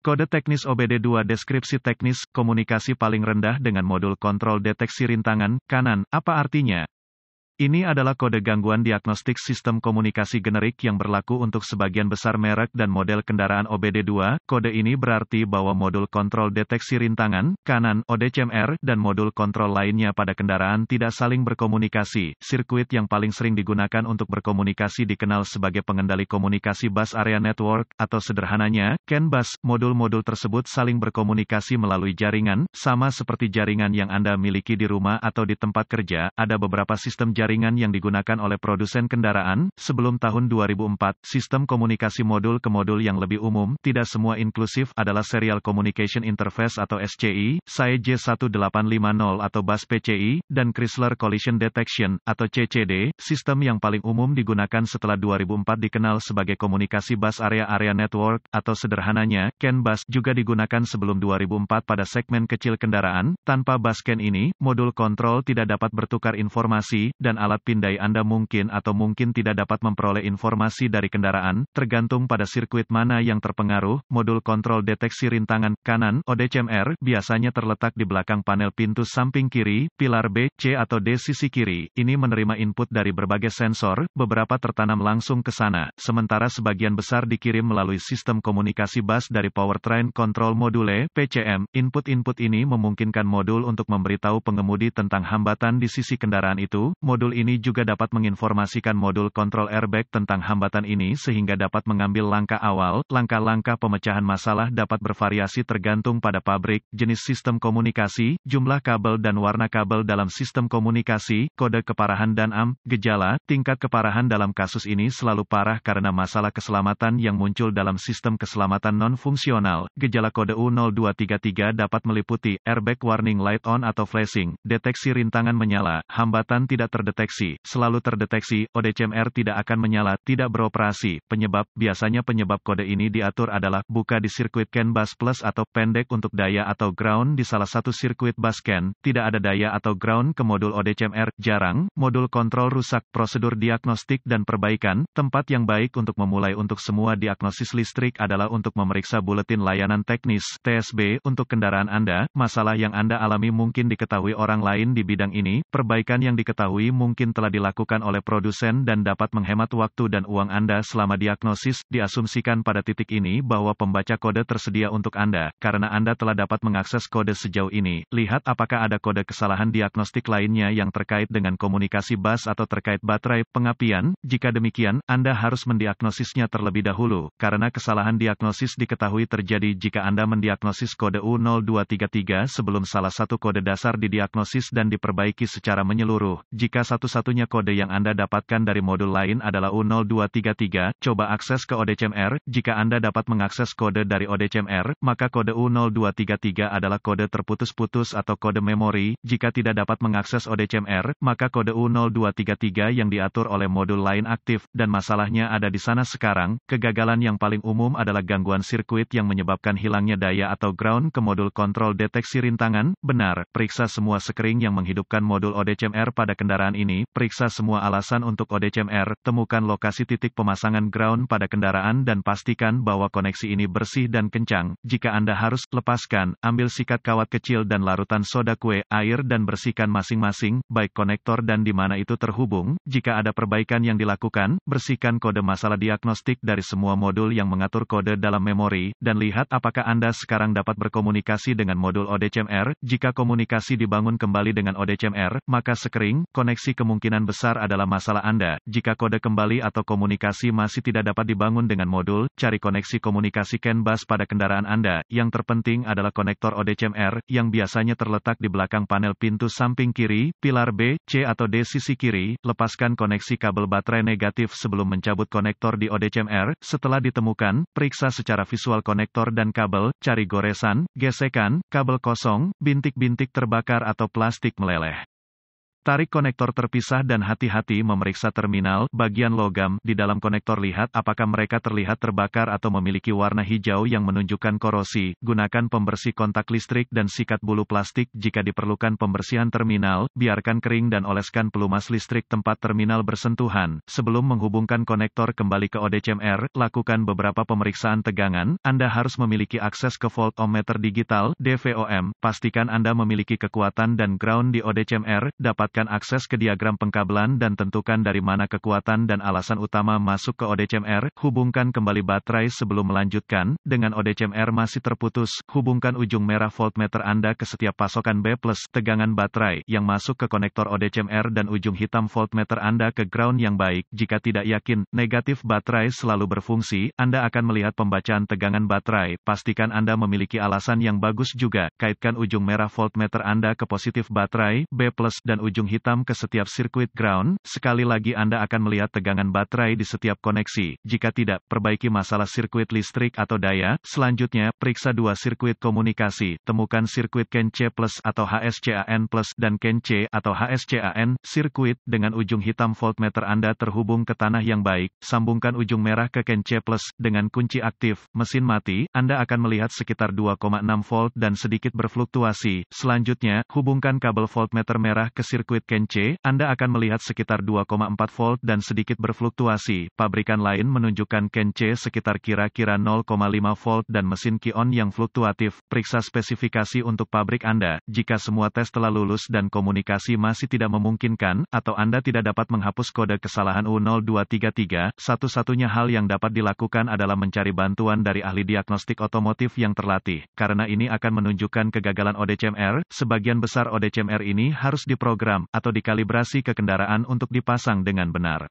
Kode teknis OBD2 deskripsi teknis, komunikasi paling rendah dengan modul kontrol deteksi rintangan, kanan, apa artinya? Ini adalah kode gangguan diagnostik sistem komunikasi generik yang berlaku untuk sebagian besar merek dan model kendaraan OBD2. Kode ini berarti bahwa modul kontrol deteksi rintangan, kanan, ODCMR, dan modul kontrol lainnya pada kendaraan tidak saling berkomunikasi. Sirkuit yang paling sering digunakan untuk berkomunikasi dikenal sebagai pengendali komunikasi bus area network, atau sederhananya, CAN bus. Modul-modul tersebut saling berkomunikasi melalui jaringan, sama seperti jaringan yang Anda miliki di rumah atau di tempat kerja. Ada beberapa sistem jaringan yang digunakan oleh produsen kendaraan. Sebelum tahun 2004, sistem komunikasi modul ke modul yang lebih umum, tidak semua inklusif, adalah Serial Communication Interface atau SCI, SAE J1850 atau bus PCI, dan Chrysler Collision Detection, atau CCD. Sistem yang paling umum digunakan setelah 2004 dikenal sebagai komunikasi bus area network, atau sederhananya, CAN bus, juga digunakan sebelum 2004 pada segmen kecil kendaraan. Tanpa bus CAN ini, modul kontrol tidak dapat bertukar informasi, dan alat pindai Anda mungkin atau mungkin tidak dapat memperoleh informasi dari kendaraan, tergantung pada sirkuit mana yang terpengaruh. Modul kontrol deteksi rintangan, kanan, ODCMR, biasanya terletak di belakang panel pintu samping kiri, pilar B, C atau D sisi kiri. Ini menerima input dari berbagai sensor, beberapa tertanam langsung ke sana, sementara sebagian besar dikirim melalui sistem komunikasi bus dari Powertrain Control Module, PCM. Input-input ini memungkinkan modul untuk memberitahu pengemudi tentang hambatan di sisi kendaraan itu. Modul ini juga dapat menginformasikan modul kontrol airbag tentang hambatan ini sehingga dapat mengambil langkah awal. Langkah-langkah pemecahan masalah dapat bervariasi tergantung pada pabrik, jenis sistem komunikasi, jumlah kabel dan warna kabel dalam sistem komunikasi, kode keparahan dan gejala. Tingkat keparahan dalam kasus ini selalu parah karena masalah keselamatan yang muncul dalam sistem keselamatan non-fungsional. Gejala kode U0233 dapat meliputi airbag warning light on atau flashing, deteksi rintangan menyala, hambatan tidak terdeteksi, selalu terdeteksi, ODCMR tidak akan menyala, tidak beroperasi. Biasanya penyebab kode ini diatur adalah, buka di sirkuit CAN bus plus atau pendek untuk daya atau ground di salah satu sirkuit bus CAN, tidak ada daya atau ground ke modul ODCMR, jarang, modul kontrol rusak, prosedur diagnostik dan perbaikan. Tempat yang baik untuk memulai untuk semua diagnosis listrik adalah untuk memeriksa buletin layanan teknis, TSB, untuk kendaraan Anda. Masalah yang Anda alami mungkin diketahui orang lain di bidang ini, perbaikan yang diketahui mungkin telah dilakukan oleh produsen dan dapat menghemat waktu dan uang Anda selama diagnosis. Diasumsikan pada titik ini bahwa pembaca kode tersedia untuk Anda, karena Anda telah dapat mengakses kode sejauh ini. Lihat apakah ada kode kesalahan diagnostik lainnya yang terkait dengan komunikasi bus atau terkait baterai, pengapian. Jika demikian, Anda harus mendiagnosisnya terlebih dahulu, karena kesalahan diagnosis diketahui terjadi jika Anda mendiagnosis kode U0233 sebelum salah satu kode dasar didiagnosis dan diperbaiki secara menyeluruh. Jika satu-satunya kode yang Anda dapatkan dari modul lain adalah U0233, coba akses ke ODCMR. Jika Anda dapat mengakses kode dari ODCMR, maka kode U0233 adalah kode terputus-putus atau kode memori. Jika tidak dapat mengakses ODCMR, maka kode U0233 yang diatur oleh modul lain aktif, dan masalahnya ada di sana sekarang. Kegagalan yang paling umum adalah gangguan sirkuit yang menyebabkan hilangnya daya atau ground ke modul kontrol deteksi rintangan. Benar, periksa semua sekring yang menghidupkan modul ODCMR pada kendaraan ini. Periksa semua alasan untuk ODCMR, temukan lokasi titik pemasangan ground pada kendaraan dan pastikan bahwa koneksi ini bersih dan kencang. Jika Anda harus, lepaskan, ambil sikat kawat kecil dan larutan soda kue, air dan bersihkan masing-masing, baik konektor dan di mana itu terhubung. Jika ada perbaikan yang dilakukan, bersihkan kode masalah diagnostik dari semua modul yang mengatur kode dalam memori, dan lihat apakah Anda sekarang dapat berkomunikasi dengan modul ODCMR. Jika komunikasi dibangun kembali dengan ODCMR, maka sekring, koneksi kemungkinan besar adalah masalah Anda. Jika kode kembali atau komunikasi masih tidak dapat dibangun dengan modul, cari koneksi komunikasi CAN bus pada kendaraan Anda. Yang terpenting adalah konektor ODCMR, yang biasanya terletak di belakang panel pintu samping kiri, pilar B, C atau D sisi kiri. Lepaskan koneksi kabel baterai negatif sebelum mencabut konektor di ODCMR. Setelah ditemukan, periksa secara visual konektor dan kabel, cari goresan, gesekan, kabel kosong, bintik-bintik terbakar atau plastik meleleh. Tarik konektor terpisah dan hati-hati memeriksa terminal, bagian logam, di dalam konektor. Lihat apakah mereka terlihat terbakar atau memiliki warna hijau yang menunjukkan korosi. Gunakan pembersih kontak listrik dan sikat bulu plastik jika diperlukan pembersihan terminal, biarkan kering dan oleskan pelumas listrik tempat terminal bersentuhan. Sebelum menghubungkan konektor kembali ke ODCMR, lakukan beberapa pemeriksaan tegangan. Anda harus memiliki akses ke voltmeter digital, DVOM. Pastikan Anda memiliki kekuatan dan ground di ODCMR, dapatkan akses ke diagram pengkabelan dan tentukan dari mana kekuatan dan alasan utama masuk ke ODCMR. Hubungkan kembali baterai sebelum melanjutkan. Dengan ODCMR masih terputus, hubungkan ujung merah voltmeter Anda ke setiap pasokan B+ tegangan baterai yang masuk ke konektor ODCMR dan ujung hitam voltmeter Anda ke ground yang baik. Jika tidak yakin, negatif baterai selalu berfungsi, Anda akan melihat pembacaan tegangan baterai. Pastikan Anda memiliki alasan yang bagus juga. Kaitkan ujung merah voltmeter Anda ke positif baterai, B+ dan ujung hitam ke setiap sirkuit ground. Sekali lagi Anda akan melihat tegangan baterai di setiap koneksi. Jika tidak, perbaiki masalah sirkuit listrik atau daya. Selanjutnya, periksa dua sirkuit komunikasi. Temukan sirkuit CAN C+ atau HSCAN+ dan CAN C atau HSCAN. Sirkuit dengan ujung hitam voltmeter Anda terhubung ke tanah yang baik. Sambungkan ujung merah ke CAN C+ dengan kunci aktif. Mesin mati, Anda akan melihat sekitar 2,6 volt dan sedikit berfluktuasi. Selanjutnya, hubungkan kabel voltmeter merah ke sirkuit CAN C, Anda akan melihat sekitar 2,4 volt dan sedikit berfluktuasi. Pabrikan lain menunjukkan CAN C sekitar kira-kira 0,5 volt dan mesin Ki-on yang fluktuatif. Periksa spesifikasi untuk pabrik Anda. Jika semua tes telah lulus dan komunikasi masih tidak memungkinkan, atau Anda tidak dapat menghapus kode kesalahan U0233, satu-satunya hal yang dapat dilakukan adalah mencari bantuan dari ahli diagnostik otomotif yang terlatih. Karena ini akan menunjukkan kegagalan ODCMR, sebagian besar ODCMR ini harus diprogram atau dikalibrasi ke kendaraan untuk dipasang dengan benar.